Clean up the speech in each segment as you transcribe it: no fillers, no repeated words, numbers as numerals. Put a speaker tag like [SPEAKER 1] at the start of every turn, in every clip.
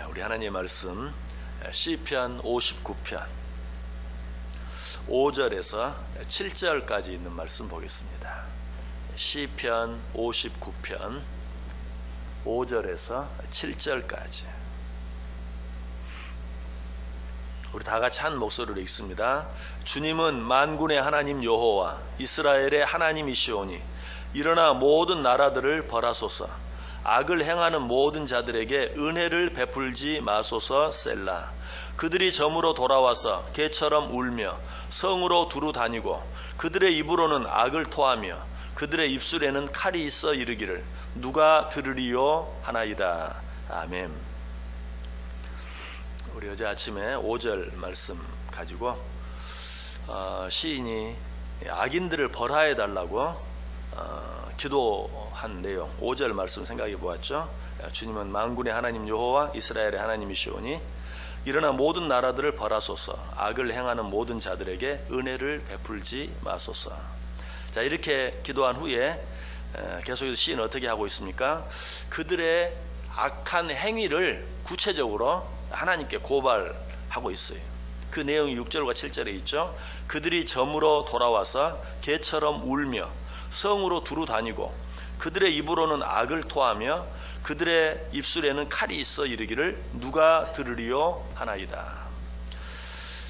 [SPEAKER 1] 우리 하나님의 말씀 시편 59편 5절에서 7절까지 있는 말씀 보겠습니다. 시편 59편 5절에서 7절까지 우리 다 같이 한 목소리로 읽습니다. 주님은 만군의 하나님 여호와 이스라엘의 하나님이시오니 일어나 모든 나라들을 벌하소서. 악을 행하는 모든 자들에게 은혜를 베풀지 마소서. 셀라. 그들이 점으로 돌아와서 개처럼 울며 성으로 두루 다니고 그들의 입으로는 악을 토하며 그들의 입술에는 칼이 있어 이르기를 누가 들으리요 하나이다. 아멘. 우리 어제 아침에 5절 말씀 가지고 시인이 악인들을 벌하여 달라고 기도한 내용 5절 말씀 생각해 보았죠. 주님은 만군의 하나님 여호와 이스라엘의 하나님이시오니 일어나 모든 나라들을 벌하소서. 악을 행하는 모든 자들에게 은혜를 베풀지 마소서. 자, 이렇게 기도한 후에 계속해서 시인은 어떻게 하고 있습니까? 그들의 악한 행위를 구체적으로 하나님께 고발하고 있어요. 그 내용이 6절과 7절에 있죠. 그들이 점으로 돌아와서 개처럼 울며 성으로 두루 다니고 그들의 입으로는 악을 토하며 그들의 입술에는 칼이 있어 이르기를 누가 들으리요 하나이다.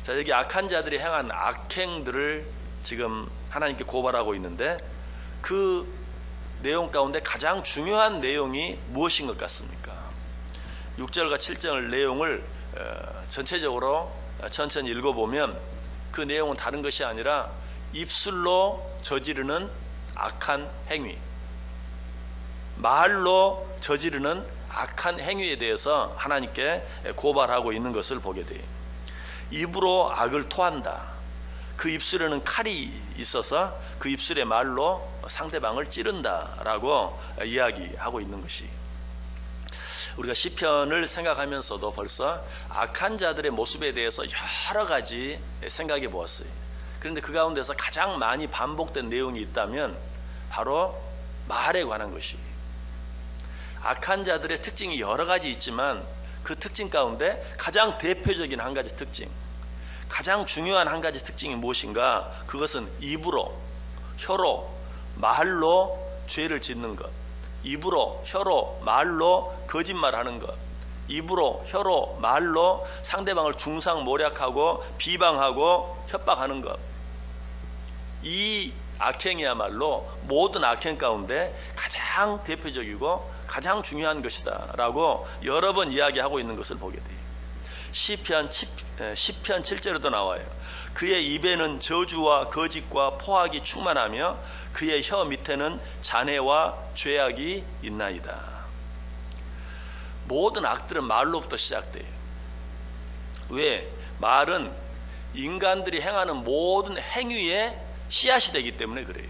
[SPEAKER 1] 자, 여기 악한 자들이 행한 악행들을 지금 하나님께 고발하고 있는데 그 내용 가운데 가장 중요한 내용이 무엇인 것 같습니까? 6절과 7절 내용을 전체적으로 천천히 읽어보면 그 내용은 다른 것이 아니라 입술로 저지르는 악한 행위, 말로 저지르는 악한 행위에 대해서 하나님께 고발하고 있는 것을 보게 돼요. 입으로 악을 토한다. 그 입술에는 칼이 있어서 그 입술의 말로 상대방을 찌른다라고 이야기하고 있는 것이, 우리가 시편을 생각하면서도 벌써 악한 자들의 모습에 대해서 여러 가지 생각해 보았어요. 그런데 그 가운데서 가장 많이 반복된 내용이 있다면 바로 말에 관한 것이, 악한 자들의 특징이 여러 가지 있지만 그 특징 가운데 가장 대표적인 한 가지 특징, 가장 중요한 한 가지 특징이 무엇인가? 그것은 입으로, 혀로, 말로 죄를 짓는 것, 입으로, 혀로, 말로 거짓말하는 것, 입으로, 혀로, 말로 상대방을 중상모략하고 비방하고 협박하는 것. 이 악행이야말로 모든 악행 가운데 가장 대표적이고 가장 중요한 것이다 라고 여러 번 이야기하고 있는 것을 보게 돼요. 시편 7절에도 나와요. 그의 입에는 저주와 거짓과 포악이 충만하며 그의 혀 밑에는 잔해와 죄악이 있나이다. 모든 악들은 말로부터 시작돼요. 왜? 말은 인간들이 행하는 모든 행위의 씨앗이 되기 때문에 그래요.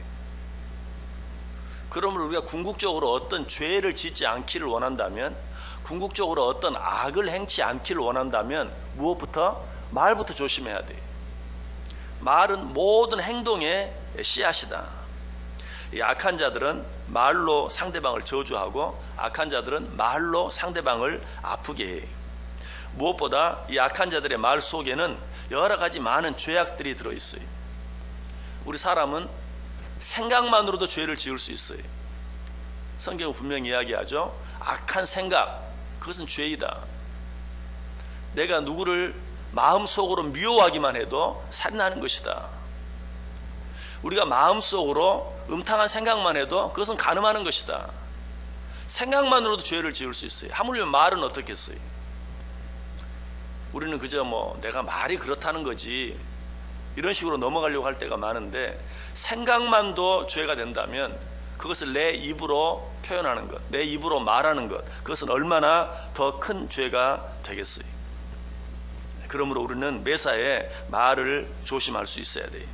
[SPEAKER 1] 그러므로 우리가 궁극적으로 어떤 죄를 짓지 않기를 원한다면, 궁극적으로 어떤 악을 행치 않기를 원한다면 무엇부터? 말부터 조심해야 돼요. 말은 모든 행동의 씨앗이다. 이 악한 자들은 말로 상대방을 저주하고 악한 자들은 말로 상대방을 아프게 해요. 무엇보다 이 악한 자들의 말 속에는 여러 가지 많은 죄악들이 들어있어요. 우리 사람은 생각만으로도 죄를 지을 수 있어요. 성경은 분명히 이야기하죠. 악한 생각, 그것은 죄이다. 내가 누구를 마음속으로 미워하기만 해도 살인하는 것이다. 우리가 마음속으로 음탕한 생각만 해도 그것은 간음하는 것이다. 생각만으로도 죄를 지을 수 있어요. 하물며 말은 어떻겠어요? 우리는 그저 내가 말이 그렇다는 거지 이런 식으로 넘어가려고 할 때가 많은데, 생각만도 죄가 된다면 그것을 내 입으로 표현하는 것, 내 입으로 말하는 것, 그것은 얼마나 더 큰 죄가 되겠어요. 그러므로 우리는 매사에 말을 조심할 수 있어야 돼요.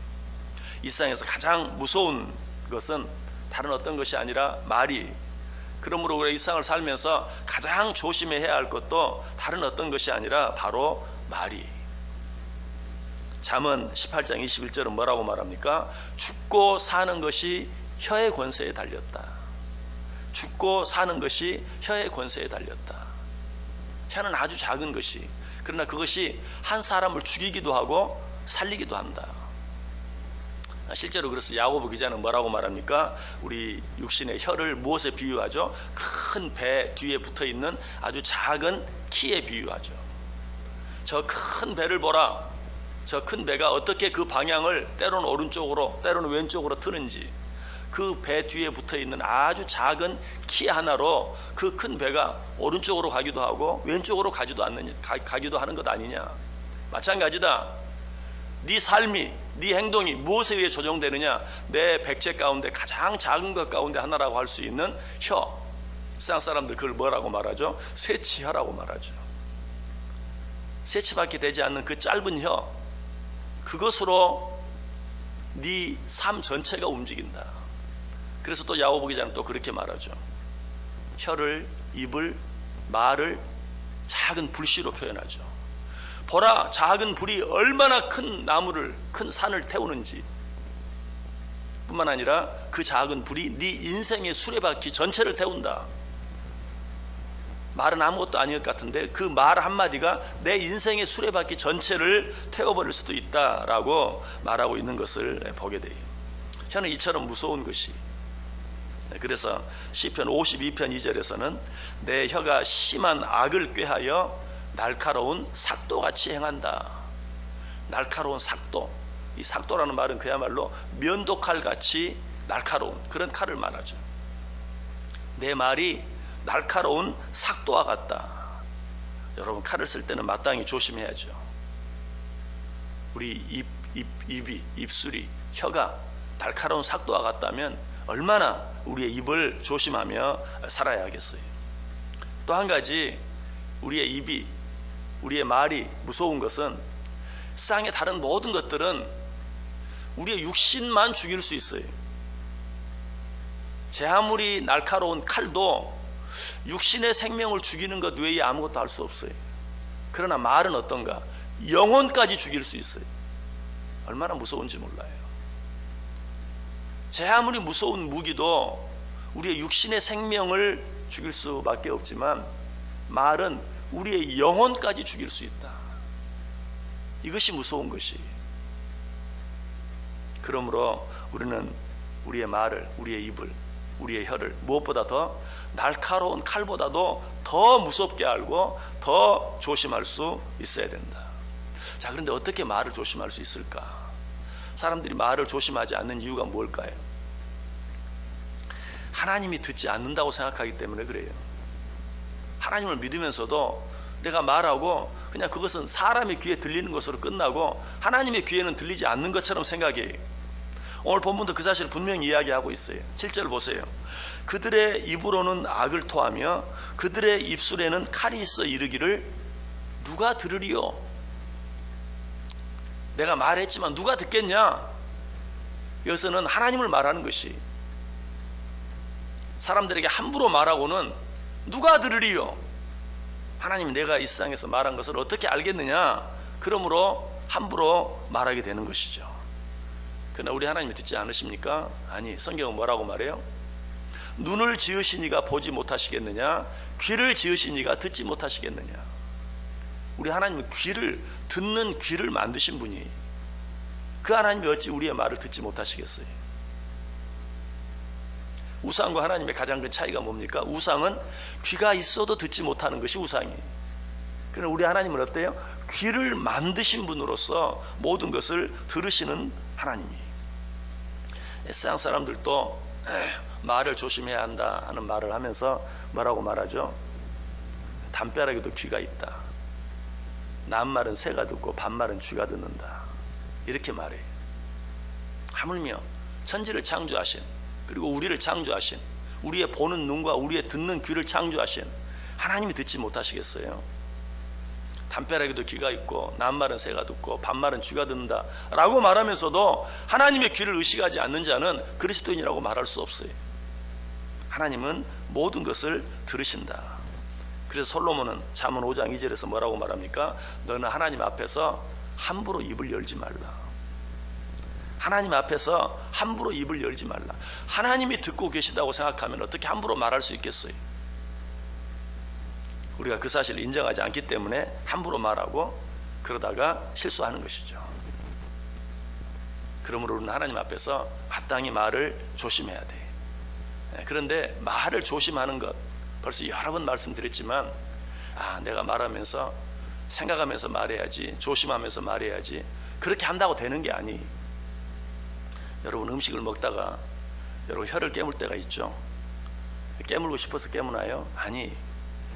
[SPEAKER 1] 이 세상에서 가장 무서운 것은 다른 어떤 것이 아니라 말이, 그러므로 우리가 이 세상을 살면서 가장 조심해야 할 것도 다른 어떤 것이 아니라 바로 말이. 잠언 18장 21절은 뭐라고 말합니까? 죽고 사는 것이 혀의 권세에 달렸다. 죽고 사는 것이 혀의 권세에 달렸다. 혀는 아주 작은 것이, 그러나 그것이 한 사람을 죽이기도 하고 살리기도 한다. 실제로 그래서 야고보 기자는 뭐라고 말합니까? 우리 육신의 혀를 무엇에 비유하죠? 큰 배 뒤에 붙어있는 아주 작은 키에 비유하죠. 저 큰 배를 보라. 저 큰 배가 어떻게 그 방향을 때로는 오른쪽으로 때로는 왼쪽으로 트는지, 그 배 뒤에 붙어있는 아주 작은 키 하나로 그 큰 배가 오른쪽으로 가기도 하고 왼쪽으로 가기도 하는 것 아니냐. 마찬가지다. 네 삶이, 네 행동이 무엇에 의해 조정되느냐? 내 백체 가운데 가장 작은 것 가운데 하나라고 할 수 있는 혀. 세상 사람들 그걸 뭐라고 말하죠? 새치혀라고 말하죠. 새치밖에 되지 않는 그 짧은 혀, 그것으로 네 삶 전체가 움직인다. 그래서 또 야고보 기자는 또 그렇게 말하죠. 혀를, 입을, 말을 작은 불씨로 표현하죠. 보라, 작은 불이 얼마나 큰 나무를, 큰 산을 태우는지. 뿐만 아니라 그 작은 불이 네 인생의 수레바퀴 전체를 태운다. 말은 아무것도 아닌 것 같은데 그 말 한마디가 내 인생의 수레바퀴 전체를 태워버릴 수도 있다라고 말하고 있는 것을 보게 돼요. 혀는 이처럼 무서운 것이. 그래서 시편 52편 2절에서는 내 혀가 심한 악을 꾀하여 날카로운 삭도같이 행한다. 날카로운 삭도. 이 삭도라는 말은 그야말로 면도칼같이 날카로운 그런 칼을 말하죠. 내 말이 날카로운 삭도와 같다. 여러분, 칼을 쓸 때는 마땅히 조심해야죠. 우리 입술이, 혀가 날카로운 삭도와 같다면 얼마나 우리의 입을 조심하며 살아야 하겠어요. 또 한 가지, 우리의 입이, 우리의 말이 무서운 것은 세상의 다른 모든 것들은 우리의 육신만 죽일 수 있어요. 제 아무리 날카로운 칼도 육신의 생명을 죽이는 것 외에 아무것도 할 수 없어요. 그러나 말은 어떤가? 영혼까지 죽일 수 있어요. 얼마나 무서운지 몰라요. 제 아무리 무서운 무기도 우리의 육신의 생명을 죽일 수밖에 없지만 말은 우리의 영혼까지 죽일 수 있다. 이것이 무서운 것이. 그러므로 우리는 우리의 말을, 우리의 입을, 우리의 혀를 무엇보다 더 날카로운 칼보다도 더 무섭게 알고 더 조심할 수 있어야 된다. 자, 그런데 어떻게 말을 조심할 수 있을까? 사람들이 말을 조심하지 않는 이유가 뭘까요? 하나님이 듣지 않는다고 생각하기 때문에 그래요. 하나님을 믿으면서도 내가 말하고 그냥 그것은 사람의 귀에 들리는 것으로 끝나고 하나님의 귀에는 들리지 않는 것처럼 생각해요. 오늘 본문도 그 사실을 분명히 이야기하고 있어요. 7절 보세요. 그들의 입으로는 악을 토하며 그들의 입술에는 칼이 있어 이르기를 누가 들으리요? 내가 말했지만 누가 듣겠냐? 여기서는 하나님을 말하는 것이, 사람들에게 함부로 말하고는 누가 들으리요? 하나님이 내가 이 세상에서 말한 것을 어떻게 알겠느냐? 그러므로 함부로 말하게 되는 것이죠. 그러나 우리 하나님이 듣지 않으십니까? 아니, 성경은 뭐라고 말해요? 눈을 지으시니가 보지 못하시겠느냐? 귀를 지으시니가 듣지 못하시겠느냐? 우리 하나님은 귀를, 듣는 귀를 만드신 분이, 그 하나님이 어찌 우리의 말을 듣지 못하시겠어요? 우상과 하나님의 가장 큰 차이가 뭡니까? 우상은 귀가 있어도 듣지 못하는 것이 우상이에요. 그러나 우리 하나님은 어때요? 귀를 만드신 분으로서 모든 것을 들으시는 하나님이에요. 세상 사람들도 말을 조심해야 한다 하는 말을 하면서 뭐라고 말하죠? 담벼락에도 귀가 있다. 남말은 새가 듣고 반말은 쥐가 듣는다. 이렇게 말해요. 하물며 천지를 창조하신, 그리고 우리를 창조하신, 우리의 보는 눈과 우리의 듣는 귀를 창조하신 하나님이 듣지 못하시겠어요? 담벼락에도 귀가 있고 남말은 새가 듣고 반말은 쥐가 듣는다 라고 말하면서도 하나님의 귀를 의식하지 않는 자는 그리스도인이라고 말할 수 없어요. 하나님은 모든 것을 들으신다. 그래서 솔로몬은 잠언 5장 2절에서 뭐라고 말합니까? 너는 하나님 앞에서 함부로 입을 열지 말라. 하나님 앞에서 함부로 입을 열지 말라. 하나님이 듣고 계시다고 생각하면 어떻게 함부로 말할 수 있겠어요? 우리가 그 사실을 인정하지 않기 때문에 함부로 말하고 그러다가 실수하는 것이죠. 그러므로 우리는 하나님 앞에서 마땅히 말을 조심해야 돼. 그런데 말을 조심하는 것, 벌써 여러 번 말씀드렸지만 내가 말하면서 생각하면서 말해야지, 조심하면서 말해야지, 그렇게 한다고 되는 게 아니. 여러분 음식을 먹다가 여러분 혀를 깨물 때가 있죠. 깨물고 싶어서 깨무나요? 아니.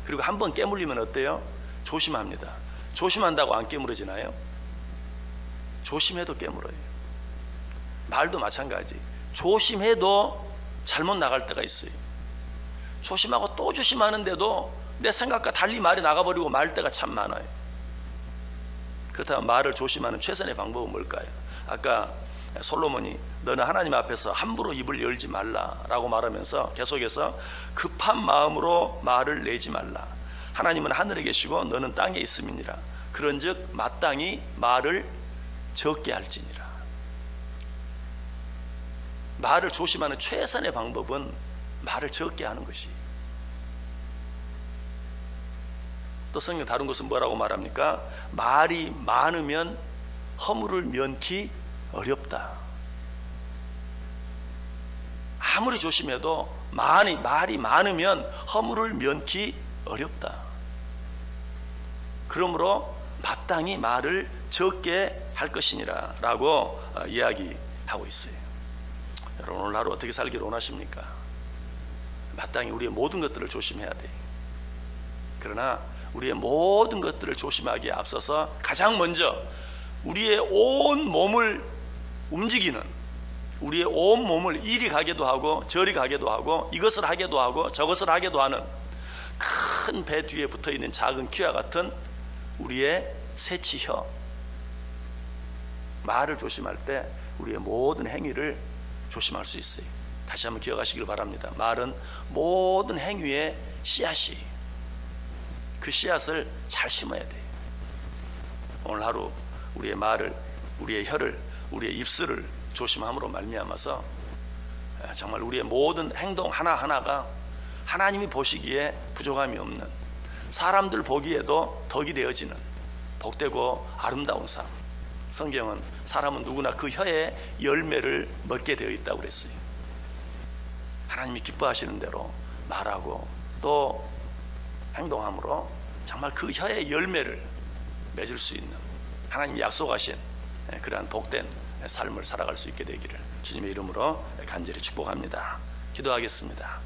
[SPEAKER 1] 그리고 한번 깨물리면 어때요? 조심합니다. 조심한다고 안 깨물어지나요? 조심해도 깨물어요. 말도 마찬가지. 조심해도 잘못 나갈 때가 있어요. 조심하고 또 조심하는데도 내 생각과 달리 말이 나가버리고 말 때가 참 많아요. 그렇다면 말을 조심하는 최선의 방법은 뭘까요? 아까 솔로몬이 너는 하나님 앞에서 함부로 입을 열지 말라라고 말하면서 계속해서 급한 마음으로 말을 내지 말라. 하나님은 하늘에 계시고 너는 땅에 있음이니라. 그런즉 마땅히 말을 적게 할지니라. 말을 조심하는 최선의 방법은 말을 적게 하는 것이. 또 성경 다른 것은 뭐라고 말합니까? 말이 많으면 허물을 면키 어렵다. 아무리 조심해도 말이 많으면 허물을 면키 어렵다. 그러므로 마땅히 말을 적게 할 것이니라 라고 이야기하고 있어요. 여러분 오늘 하루 어떻게 살기를 원하십니까? 마땅히 우리의 모든 것들을 조심해야 돼. 그러나 우리의 모든 것들을 조심하기에 앞서서 가장 먼저 우리의 온 몸을 움직이는, 우리의 온 몸을 이리 가게도 하고 저리 가게도 하고 이것을 하게도 하고 저것을 하게도 하는 큰 배 뒤에 붙어있는 작은 키와 같은 우리의 새치혀, 말을 조심할 때 우리의 모든 행위를 조심할 수 있어요. 다시 한번 기억하시길 바랍니다. 말은 모든 행위의 씨앗이, 그 씨앗을 잘 심어야 돼요. 오늘 하루 우리의 말을, 우리의 혀를, 우리의 입술을 조심함으로 말미암아서 정말 우리의 모든 행동 하나하나가 하나님이 보시기에 부족함이 없는, 사람들 보기에도 덕이 되어지는 복되고 아름다운 삶. 성경은 사람은 누구나 그 혀의 열매를 먹게 되어 있다고 그랬어요. 하나님이 기뻐하시는 대로 말하고 또 행동함으로 정말 그 혀의 열매를 맺을 수 있는, 하나님이 약속하신 그러한 복된 삶을 살아갈 수 있게 되기를 주님의 이름으로 간절히 축복합니다. 기도하겠습니다.